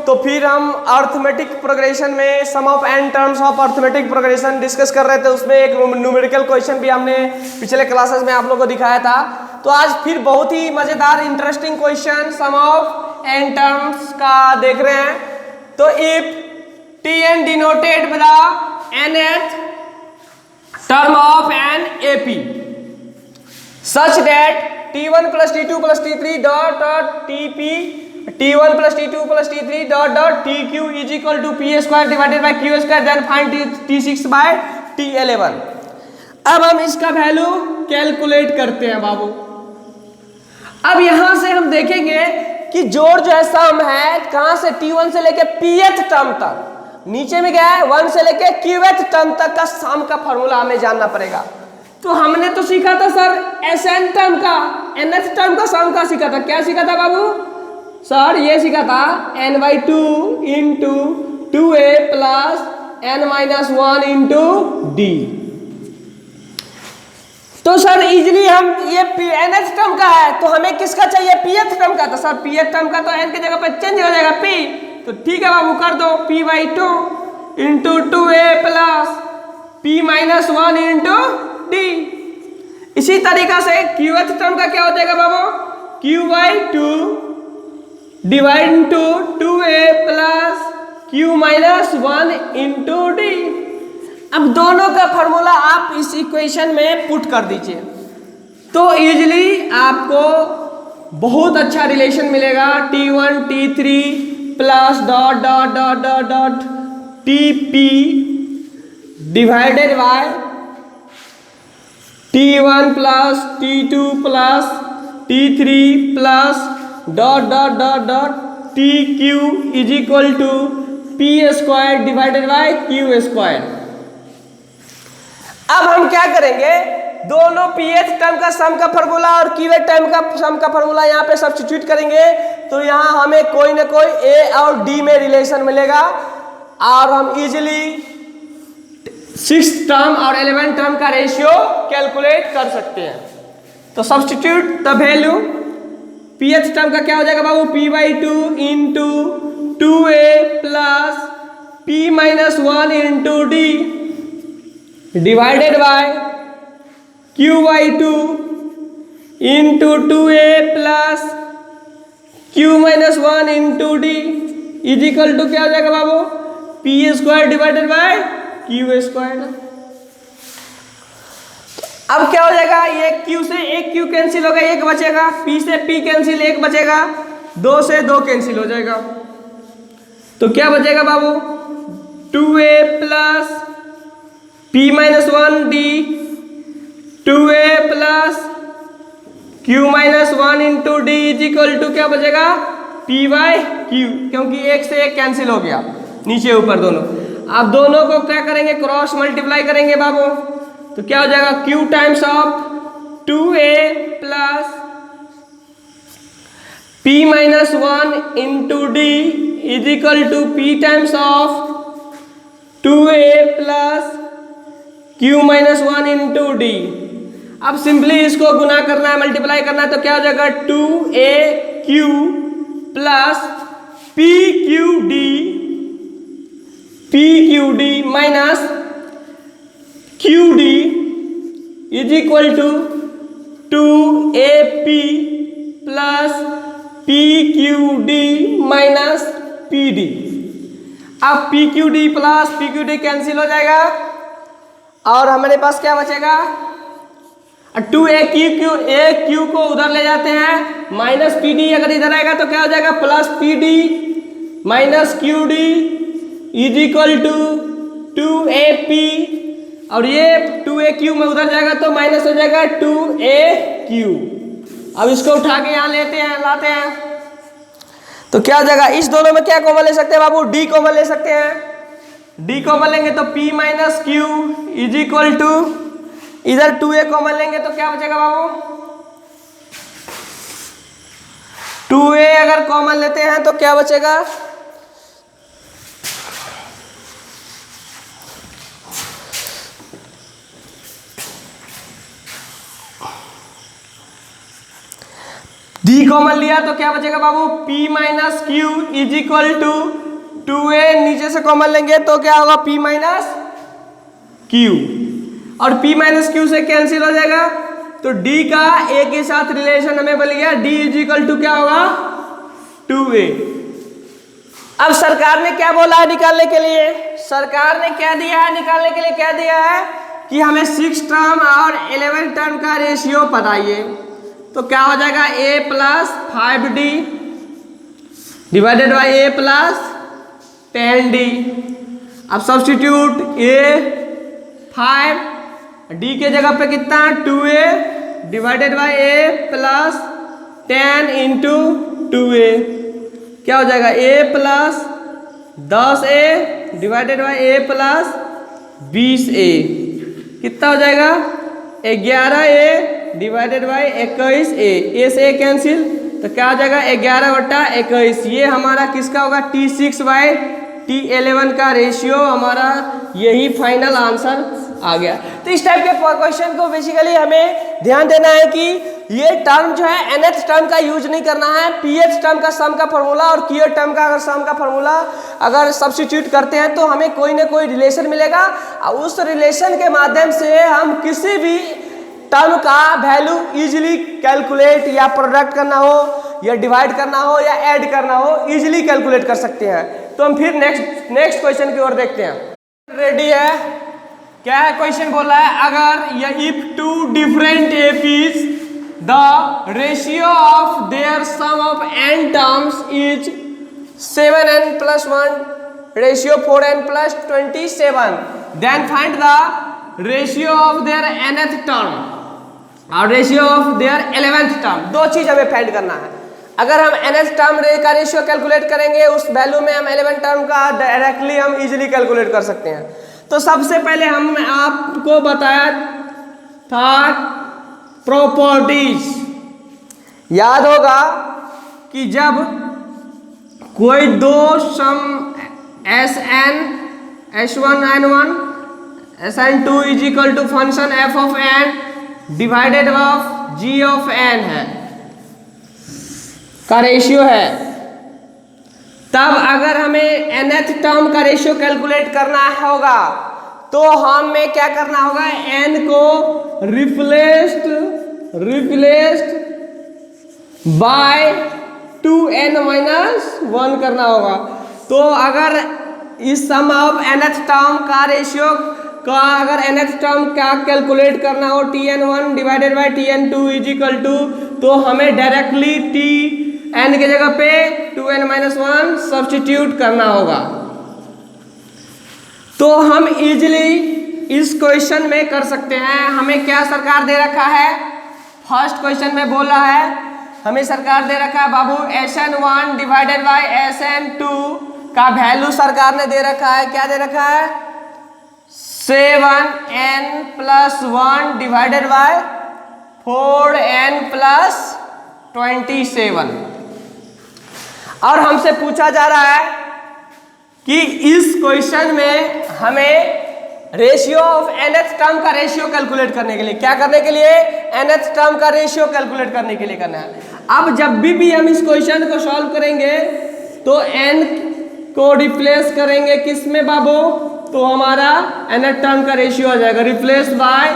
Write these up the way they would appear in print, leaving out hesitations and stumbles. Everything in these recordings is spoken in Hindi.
तो फिर हम अर्थमेटिक प्रोग्रेशन में sum of n terms of arithmetic progression discuss कर रहे थे। उसमें एक न्यूमेरिकल क्वेश्चन भी हमने पिछले क्लासेस में आप लोगों को दिखाया था। तो आज फिर बहुत ही मजेदार interesting question sum of n terms का देख रहे हैं। तो if T n denoted by the nth term of an AP such that T1 plus T2 plus T3 dot TP T1 plus T2 plus T3 dot TQ is equal to P square divided by Q square, then find T6 by T11। अब हम इसका वैल्यू कैलकुलेट करते हैं बाबू। अब यहां से हम देखेंगे कि जोड़ जो है सम है कहां से T1 से लेके Pth टर्म तक, नीचे में क्या है 1 से लेके Qth टर्म तक का सम का फॉर्मूला हमें जानना पड़ेगा। तो हमने तो सीखा था सर Sn टर्म का, nth टर्म का सम का सीखा था। क्या सीखा था बाबू? सर ये सीखा था n/2 into 2a plus n-1 into d। तो सर इजिली हम ये nth टर्म का है तो हमें किसका चाहिए? pth टर्म का। तो सर pth टर्म का तो n की जगह पर चेंज हो जाएगा p। तो ठीक है बाबू कर दो p/2 into 2a plus p-1 into d। इसी तरीका से qth टर्म का क्या हो जाएगा बाबू? q/2 divide into 2a plus q-1 into d। अब दोनों का फॉर्मूला आप इस इक्वेशन में पुट कर दीजिए तो इजीली आपको बहुत अच्छा रिलेशन मिलेगा। T1 T3 plus dot dot dot dot dot TP divided by T1 plus T2 plus T3 plus dot dot dot dot TQ is equal to P square divided by Q square. अब हम क्या करेंगे? दोनों pth टर्म का सम का फॉर्मूला और qth टर्म का सम का फॉर्मूला यहाँ पे सब्स्टिट्यूट करेंगे तो यहाँ हमें कोई ना कोई a और d में रिलेशन मिलेगा और हम इजीली 6th टर्म और 11th टर्म का रेशियो कैलकुलेट कर सकते हैं। तो substitute the value. pth term का क्या हो जाएगा बाबू? p/2 into 2a plus p-1 into d divided by q/2 into 2a plus q-1 into d is equal to क्या हो जाएगा बाबू? p square divided by q square. अब क्या हो जाएगा? ये q से एक q कैंसिल होगा, एक बचेगा। p से p कैंसिल, एक बचेगा। 2 से 2 कैंसिल हो जाएगा तो क्या बचेगा बाबू? 2a plus p-1 d 2a plus q-1 into d is equal to क्या बचेगा? p/q, क्योंकि एक से एक कैंसिल हो गया नीचे ऊपर दोनों। अब दोनों को क्या करेंगे? क्रॉस मल्टीप्लाई करेंगे बाबू। तो क्या हो जाएगा? q times of 2a plus p-1 into d is equal to p times of 2a plus q-1 into d। अब सिंपली इसको गुना करना है, मल्टीप्लाई करना है तो क्या हो जाएगा? 2aq plus pqd minus qd is equal to 2ap plus pqd minus pd। अब pqd प्लस pqd कैंसिल हो जाएगा और हमारे पास क्या बचेगा? 2aq को उधर ले जाते हैं, माइनस pd अगर इधर आएगा तो क्या हो जाएगा? Plus pd minus qd is equal to 2ap और ये 2aq में उधर जाएगा तो माइनस हो जाएगा 2aq। अब इसको उठा के यहाँ लाते हैं तो क्या हो जाएगा? इस दोनों में क्या कॉमन ले सकते हैं बाबू? d कॉमन ले सकते हैं। d कॉमन लेंगे तो p-q इज इक्वल टू, इधर 2a कॉमन लेंगे तो क्या बचेगा बाबू? 2a अगर कॉमन लेते हैं तो क्या बचेगा? डी कॉमन लिया तो क्या बचेगा बाबू, P minus Q is equal to 2a, नीचे से कॉमन लेंगे तो क्या होगा P माइनस क्यू, और P माइनस क्यू से कैंसिल हो जाएगा, तो D का A के साथ रिलेशन हमें मिल गया, D इज इक्वल टू क्या होगा 2a। अब सरकार ने क्या बोला है निकालने के लिए, सरकार ने क्या दिया है निकालने के लिए, क्या दिया है कि हमें 6 टर्म और 11 टर्म का रेशियो बताइए, तो क्या हो जाएगा a plus 5d divided by a plus 10d। अब सब्स्टिट्यूट a 5, d के जगह पे कितना 2a divided by a plus 10 into 2a, क्या हो जाएगा a plus 10a divided by a plus 20a, कितना हो जाएगा 11a divided by 21a, a से a कैंसिल, तो क्या हो जाएगा 11/21, ये हमारा किसका होगा T6 बाई T11 का रेशियो, हमारा यही फाइनल आंसर आ गया। तो इस टाइप के क्वेश्चन को बेसिकली हमें ध्यान देना है कि ये टर्म जो है nth टर्म का यूज नहीं करना है, pth टर्म का सम का फॉर्मूला और kth टर्म का अगर सम का फॉर्मूला अगर सब्स्टिट्यूट करते हैं तो हमें कोई ना कोई रिलेशन मिलेगा, और उस रिलेशन के माध्यम से हम किसी भी टर्म का वैल्यू इजीली कैलकुलेट या प्रोडक्ट करना हो या डिवाइड करना हो या ऐड करना हो, इजीली कैलकुलेट कर सकते हैं। तो हम फिर नेक्स्ट क्वेश्चन की ओर देखते हैं। रेडी है, क्या है क्वेश्चन बोल रहा है, अगर या if two different APs the ratio of their sum of n terms is 7n plus 1 ratio 4n plus 27, then find the ratio of their nth term और ratio of their 11th term. दो चीज हमें फाइंड करना है, अगर हम nth टर्म का रेशियो कैलकुलेट करेंगे उस वैल्यू में हम 11 टर्म का डायरेक्टली हम इजीली कैलकुलेट कर सकते हैं। तो सबसे पहले हम आपको बताया था प्रॉपर्टीज, याद होगा कि जब कोई दो sum Sn S1 n1 Sn2 is equal to function f of n divided of g of n है का रेशियो है, तब अगर हमें nth टर्म का रेशियो कैलकुलेट करना होगा तो हमें क्या करना होगा, n को रिप्लेस्ड बाय 2n माइनस 1 करना होगा। तो अगर इस सम ऑफ nth टर्म का रेशियो का अगर nth टर्म का कैलकुलेट करना हो tn1 divided by tn2 is equal to, तो हमें डायरेक्टली tn के जगह पे 2n माइनस 1 सब्स्टिट्यूट करना होगा। तो हम इजीली इस क्वेश्चन में कर सकते हैं। हमें क्या सरकार दे रखा है, फर्स्ट क्वेश्चन में बोला है हमें सरकार दे रखा है बाबू Sn1 डिवाइडेड बाय Sn2 का वैल्यू सरकार ने दे रखा है, क्या दे रखा है 7n plus 1 divided bye 4n plus 27, और हमसे पूछा जा रहा है कि इस क्वेश्चन में हमें रेशियो ऑफ nth टर्म का रेशियो कैलकुलेट करने के लिए, क्या करने के लिए, nth टर्म का रेशियो कैलकुलेट करने के लिए करना है। अब जब भी हम इस क्वेश्चन को सॉल्व करेंगे तो n को रिप्लेस करेंगे किस में बाबू, तो हमारा nth टर्म का रेशियो आ जाएगा रिप्लेस बाय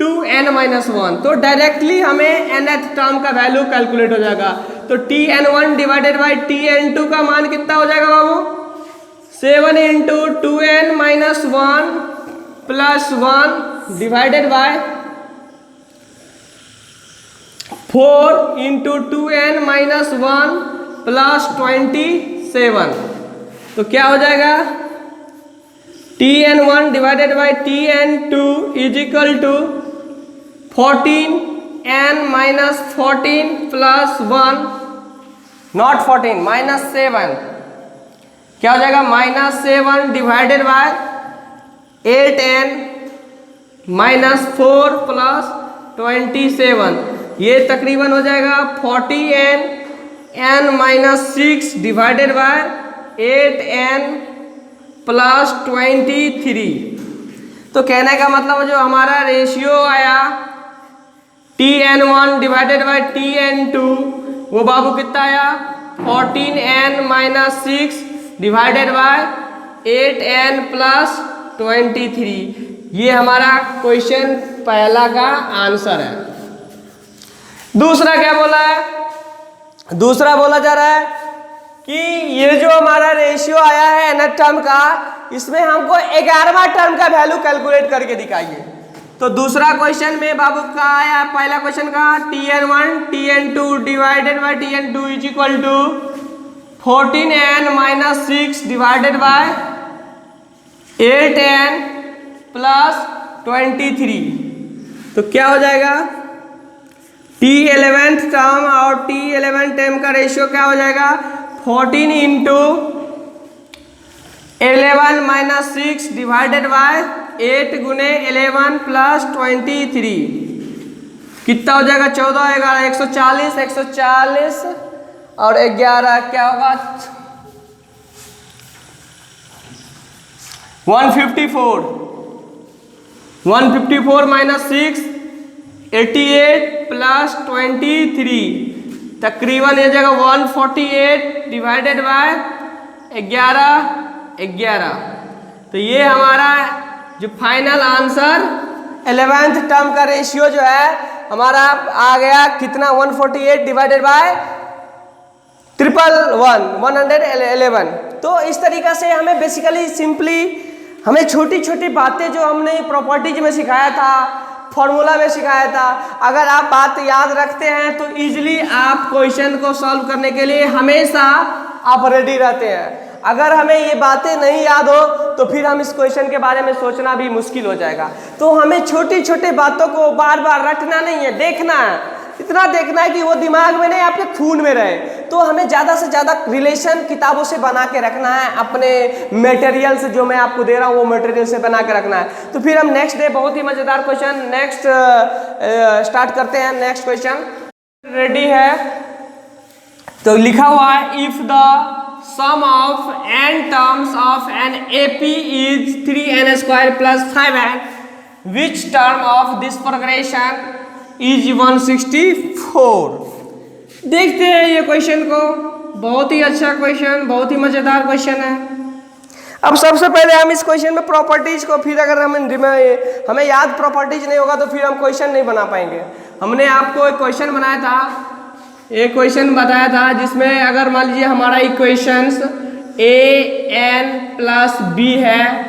2n माइनस 1, तो डायरेक्टली हमें nth टर्म का वैल्यू कैलकुलेट हो जाएगा। तो tn1 डिवाइडेड बाय tn2 का मान कितना हो जाएगा बाबू, 7 into 2n minus 1 plus 1 divided by 4 into 2n minus 1 plus 27, तो क्या हो जाएगा tn1 divided by tn2 is equal to 14n minus 14 plus 1 not 14 minus 7, क्या हो जाएगा -7 divided by 8n minus 4 plus 27, ये तकरीबन हो जाएगा 40n minus 6 divided by 8n plus 23। तो कहने का मतलब जो हमारा रेशियो आया Tn1 डिवाइडेड बाई Tn2, वो बाबू कितना आया 14n minus 6 divided by 8n plus 23। ये हमारा क्वेश्चन पहला का आंसर है। दूसरा क्या बोला है, दूसरा बोला जा रहा है कि ये जो हमारा रेशियो आया है nth टर्म का, इसमें हमको 11वां टर्म का वैल्यू कैलकुलेट करके दिखाइए। तो दूसरा क्वेश्चन में बाबू का आया, पहला क्वेश्चन का Tn1 Tn2 divided by Tn2 is equal to 14n minus 6 divided by 8n plus 23। तो क्या हो जाएगा, T11th टर्म और T11 टर्म का रेशियो क्या हो जाएगा 14 इंटू 11 माइनस 6 डिवाइडेड बाय 8 गुने 11 प्लस 23। कितना हो जाएगा 14 11 140 140 और 11 क्या होगा 154 माइनस 6 88 प्लस 23 तकरीबन ये जगह 148 डिवाइडेड बाय 11। तो ये हमारा जो फाइनल आंसर 11th टर्म का रेशियो जो है हमारा आ गया कितना 148 डिवाइडेड बाय 111। तो इस तरीका से हमें बेसिकली सिंपली हमें छोटी छोटी बातें जो हमने प्रॉपर्टीज में सिखाया था, फॉर्मूला में सिखाया था, अगर आप बात याद रखते हैं तो इजीली आप क्वेश्चन को सॉल्व करने के लिए हमेशा आप रेडी रहते हैं। अगर हमें ये बातें नहीं याद हो तो फिर हम इस क्वेश्चन के बारे में सोचना भी मुश्किल हो जाएगा। तो हमें छोटी छोटी बातों को बार बार रटना नहीं है, देखना है, इतना देखना है कि वो दिमाग में नहीं आपके खून में रहे। तो हमें ज़्यादा से ज़्यादा रिलेशन किताबों से बना के रखना है, अपने मटेरियल से जो मैं आपको दे रहा हूँ वो मटेरियल से बना के रखना है। तो फिर हम नेक्स्ट डे बहुत ही मज़ेदार क्वेश्चन नेक्स्ट स्टार्ट करते हैं। नेक्स्ट क्वेश्चन रेडी है, तो लिखा हुआ है if the sum of n terms of an AP is 3n square plus 5n, which term of this progression is 164। देखते हैं ये क्वेश्चन को, बहुत ही अच्छा क्वेश्चन, बहुत ही मजेदार क्वेश्चन है। अब सबसे पहले हम इस क्वेश्चन में प्रॉपर्टीज को, फिर अगर हमें याद प्रॉपर्टीज नहीं होगा तो फिर हम क्वेश्चन नहीं बना पाएंगे। हमने आपको एक क्वेश्चन बनाया था, एक क्वेश्चन बताया था जिसमें अगर मान लीजिए हमारा इक्वेशंस an प्लस b है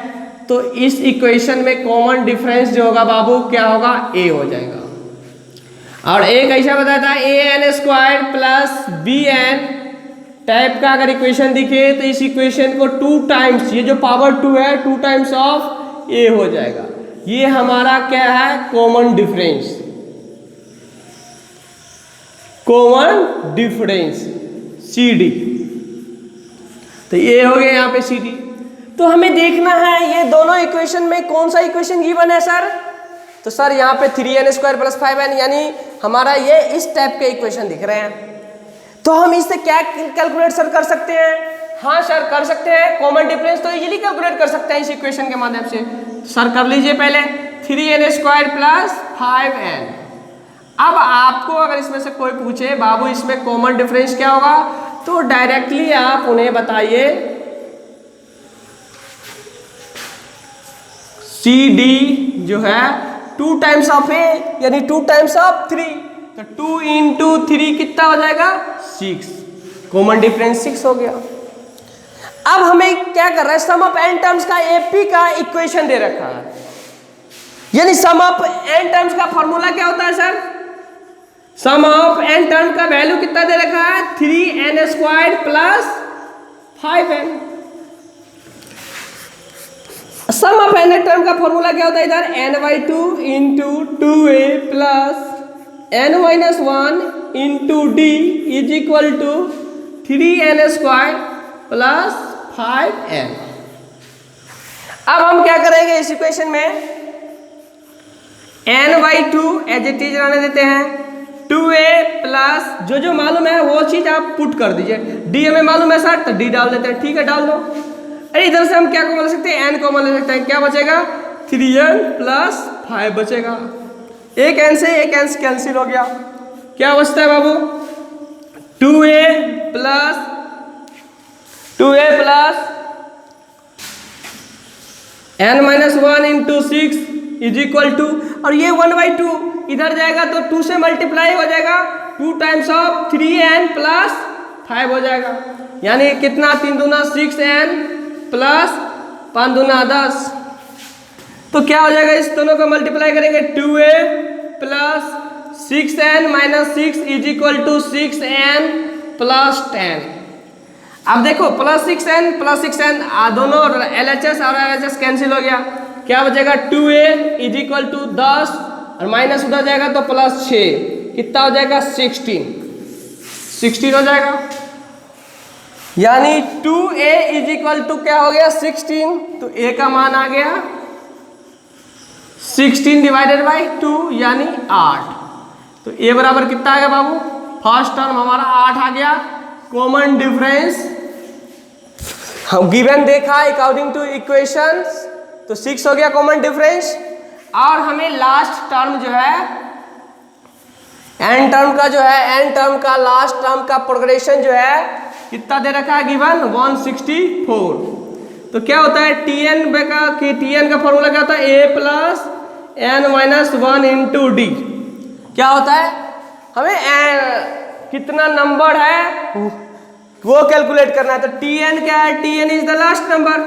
तो इस इक्वेशन में कॉमन डिफरेंस जो होगा बाबू क्या होगा a हो जाएगा। और एक ऐसा बताया था an square plus bn type का अगर इक्वेशन दिखे तो इस इक्वेशन को 2 टाइम्स, ये जो पावर 2 है 2 टाइम्स ऑफ a हो जाएगा। ये हमारा क्या है common difference, common difference CD। तो ये हो गया यहाँ पे CD। तो हमें देखना है ये दोनों इक्वेशन में कौन सा इक्वेशन गिवन है सर। तो सर यहाँ पे 3n स्क्वायर प्लस 5n यानी हमारा ये इस टाइप के इक्वेशन दिख रहे हैं। तो हम इससे क्या कैलकुलेट सर कर सकते हैं। हाँ सर कर सकते हैं, कॉमन डिफरेंस तो इजीली कैलकुलेट कर सकते हैं इस इक्वेशन के माध्यम से। सर कर लीजिए पहले 3n स्क्वायर प्लस 5n। अब आपको अगर इसमें से कोई पूछे बाबू इसमें कॉमन डिफरेंस क्या होगा तो डायरेक्टली आप उन्हें बताइए CD जो है 2 टाइम्स ऑफ a यानी 2 टाइम्स ऑफ 3, तो 2 इंटू 3 कितना हो जाएगा 6, कॉमन डिफरेंस 6 हो गया। अब हमें क्या कर रहा है सम ऑफ n टर्म्स का AP का इक्वेशन दे रखा है, यानी सम ऑफ n टर्म्स का फॉर्मूला क्या होता है sir. Sum of n term का वैल्यू कितना दे रखा है 3n square plus 5n। Sum of n term का फॉर्मूला क्या होता है इधर n/2 into 2a plus n minus 1 into d is equal to 3n square plus 5n। अब हम क्या करेंगे इस इक्वेशन में n/2 एज इट इज रहने देते हैं, 2a प्लस जो मालूम है वो चीज आप पुट कर दीजिए। d हमें मालूम है सर तो d डाल देते हैं, ठीक है डाल दो। अरे इधर से हम क्या कॉमन ले सकते हैं n कॉमन ले सकते हैं, क्या बचेगा 3n प्लस 5 बचेगा। एक n से एक n कैंसिल हो गया, क्या बचता है बाबू? 2a plus n minus 1 into 6 is equal to, और ये 1/2 इधर जाएगा तो 2 से मल्टीप्लाई हो जाएगा, 2 टाइम्स ऑफ 3n प्लस 5 हो जाएगा, यानी कितना? 3 दूना 6n प्लस 5 दूना 10। तो क्या हो जाएगा? इस दोनों को मल्टीप्लाई करेंगे, 2a plus 6n minus 6 is equal to 6n plus 10। अब देखो प्लस 6n दोनों LHS और LHS कैंसिल हो गया, क्या बचेगा? 2a इज इक्वल टू 10 और माइनस उधर जाएगा तो प्लस 6, कितना हो जाएगा? 16 हो जाएगा, यानी 2a इज इक्वल टू क्या हो गया? 16। तो a का मान आ गया 16 डिवाइडेड बाई 2 यानी 8। तो a बराबर कितना आ गया बाबू? फर्स्ट टर्म हमारा 8 आ गया। कॉमन डिफरेंस हम गिवन देखा अकॉर्डिंग टू इक्वेशंस, तो 6 हो गया कॉमन डिफरेंस। और हमें लास्ट टर्म जो है एन टर्म का लास्ट टर्म का प्रोग्रेशन जो है कितना दे रखा है गिवन? 164। तो क्या होता है टीएन का फॉर्मूला क्या होता है? a plus n minus 1 into D. क्या होता है? हमें कितना नंबर है वो कैलकुलेट करना है। तो Tn क्या है? Tn is the last number.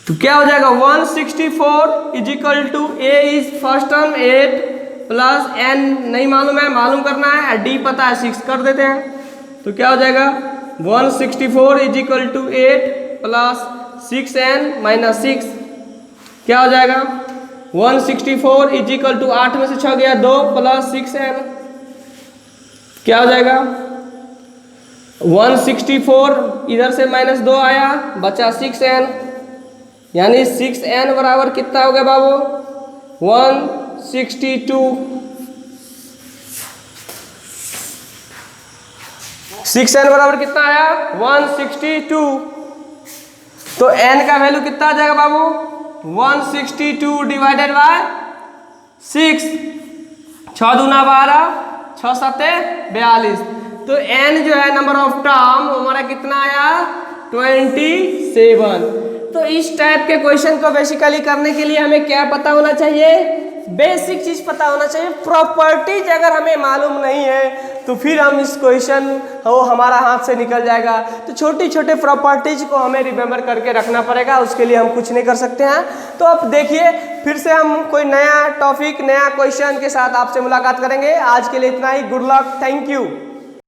तो क्या हो जाएगा? 164 is equal to a is first term 8 plus n नहीं मालूम है, मालूम करना है, d पता है 6 कर देते हैं। तो क्या हो जाएगा? 164 is equal to 8 plus 6n minus 6, क्या हो जाएगा? 164 इज इक्वल टू 8 में से 6 गया 2 प्लस 6n, क्या हो जाएगा? 164 इधर से माइनस 2 आया, बचा 6n, यानी 6n बराबर कितना हो गया बाबू? 162। 6n बराबर कितना आया? 162। तो n का वैल्यू कितना आ जाएगा बाबू? 162 डिवाइडेड बाय 6, 6 दूना 12, 6 सत्ते 42। तो n जो है नंबर ऑफ टर्म हमारा कितना आया? 27। तो इस टाइप के क्वेश्चन को बेसिकली करने के लिए हमें क्या पता होना चाहिए? बेसिक चीज पता होना चाहिए। प्रॉपर्टीज अगर हमें मालूम नहीं है तो फिर हम इस क्वेश्चन वो हमारा हाथ से निकल जाएगा। तो छोटी छोटे प्रॉपर्टीज को हमें रिमेम्बर करके रखना पड़ेगा, उसके लिए हम कुछ नहीं कर सकते हैं। तो अब देखिए फिर से हम कोई नया टॉपिक नया क्वेश्चन के साथ आपसे मुलाकात करेंगे। आज के लिए इतना ही। Good luck, thank you.